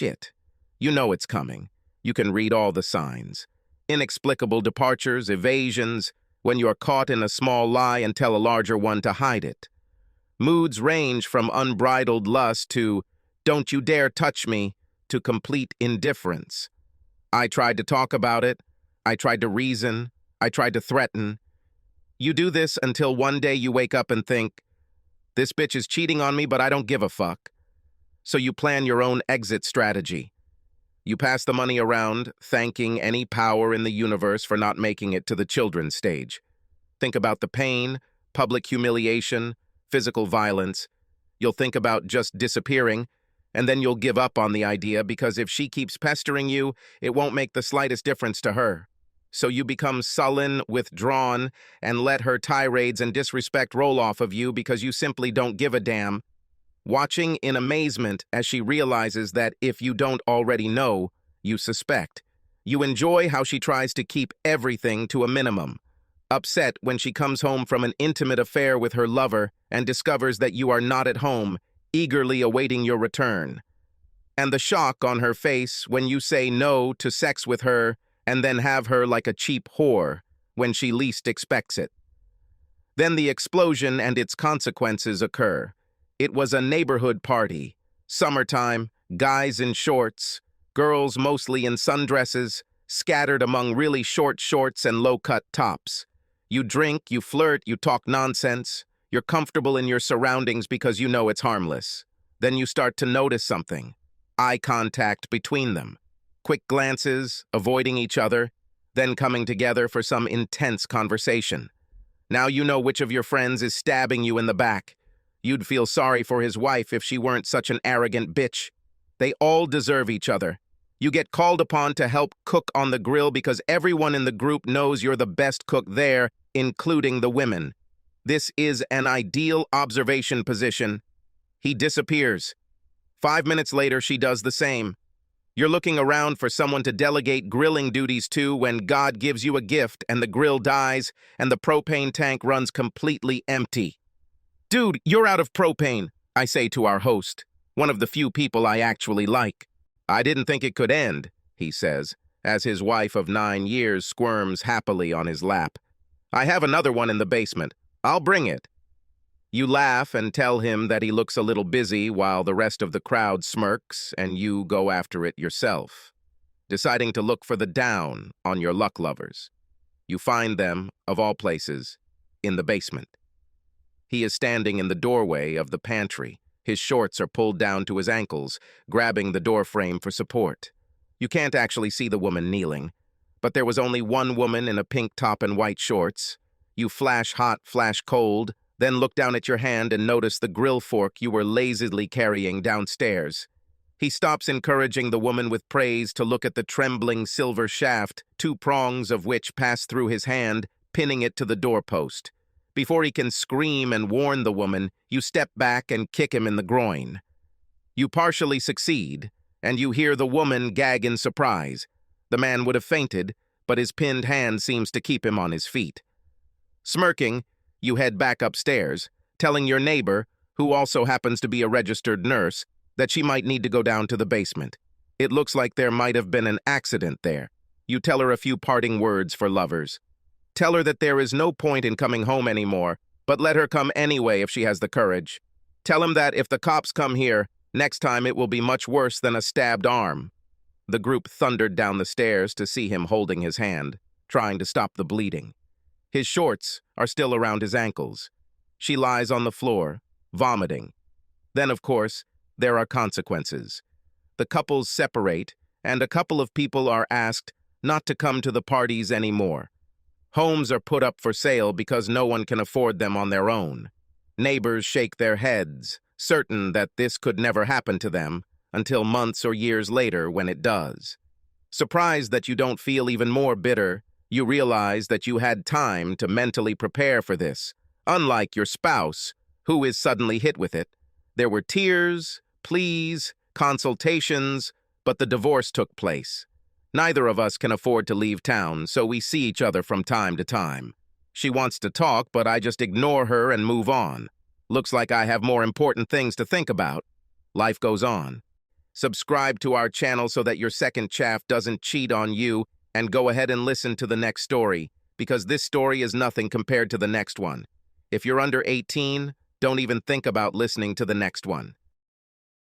shit. You know it's coming. You can read all the signs. Inexplicable departures, evasions, when you're caught in a small lie and tell a larger one to hide it. Moods range from unbridled lust to "don't you dare touch me" to complete indifference. I tried to talk about it. I tried to reason. I tried to threaten. You do this until one day you wake up and think, "This bitch is cheating on me, but I don't give a fuck." So you plan your own exit strategy. You pass the money around, thanking any power in the universe for not making it to the children's stage. Think about the pain, public humiliation, physical violence. You'll think about just disappearing, and then you'll give up on the idea because if she keeps pestering you, it won't make the slightest difference to her. So you become sullen, withdrawn, and let her tirades and disrespect roll off of you because you simply don't give a damn, watching in amazement as she realizes that if you don't already know, you suspect. You enjoy how she tries to keep everything to a minimum. Upset when she comes home from an intimate affair with her lover and discovers that you are not at home, eagerly awaiting your return. And the shock on her face when you say no to sex with her and then have her like a cheap whore when she least expects it. Then the explosion and its consequences occur. It was a neighborhood party. Summertime, guys in shorts, girls mostly in sundresses, scattered among really short shorts and low-cut tops. You drink, you flirt, you talk nonsense. You're comfortable in your surroundings because you know it's harmless. Then you start to notice something. Eye contact between them. Quick glances, avoiding each other, then coming together for some intense conversation. Now you know which of your friends is stabbing you in the back. You'd feel sorry for his wife if she weren't such an arrogant bitch. They all deserve each other. You get called upon to help cook on the grill because everyone in the group knows you're the best cook there, including the women. This is an ideal observation position. He disappears. 5 minutes later, she does the same. You're looking around for someone to delegate grilling duties to when God gives you a gift and the grill dies and the propane tank runs completely empty. "Dude, you're out of propane," I say to our host, one of the few people I actually like. "I didn't think it could end," he says, as his wife of 9 years squirms happily on his lap. "I have another one in the basement. I'll bring it." You laugh and tell him that he looks a little busy while the rest of the crowd smirks and you go after it yourself, deciding to look for the down on your luck lovers. You find them, of all places, in the basement. He is standing in the doorway of the pantry. His shorts are pulled down to his ankles, grabbing the door frame for support. You can't actually see the woman kneeling, but there was only one woman in a pink top and white shorts. You flash hot, flash cold, then look down at your hand and notice the grill fork you were lazily carrying downstairs. He stops encouraging the woman with praise to look at the trembling silver shaft, 2 prongs of which pass through his hand, pinning it to the doorpost. Before he can scream and warn the woman, you step back and kick him in the groin. You partially succeed, and you hear the woman gag in surprise. The man would have fainted, but his pinned hand seems to keep him on his feet. Smirking, you head back upstairs, telling your neighbor, who also happens to be a registered nurse, that she might need to go down to the basement. It looks like there might have been an accident there. You tell her a few parting words for lovers. Tell her that there is no point in coming home anymore, but let her come anyway if she has the courage. Tell him that if the cops come here, next time it will be much worse than a stabbed arm. The group thundered down the stairs to see him holding his hand, trying to stop the bleeding. His shorts are still around his ankles. She lies on the floor, vomiting. Then, of course, there are consequences. The couples separate, and a couple of people are asked not to come to the parties anymore. Homes are put up for sale because no one can afford them on their own. Neighbors shake their heads, certain that this could never happen to them, until months or years later when it does. Surprised that you don't feel even more bitter, you realize that you had time to mentally prepare for this, unlike your spouse, who is suddenly hit with it. There were tears, pleas, consultations, but the divorce took place. Neither of us can afford to leave town, so we see each other from time to time. She wants to talk, but I just ignore her and move on. Looks like I have more important things to think about. Life goes on. Subscribe to our channel so that your second chaff doesn't cheat on you, and go ahead and listen to the next story, because this story is nothing compared to the next one. If you're under 18, don't even think about listening to the next one.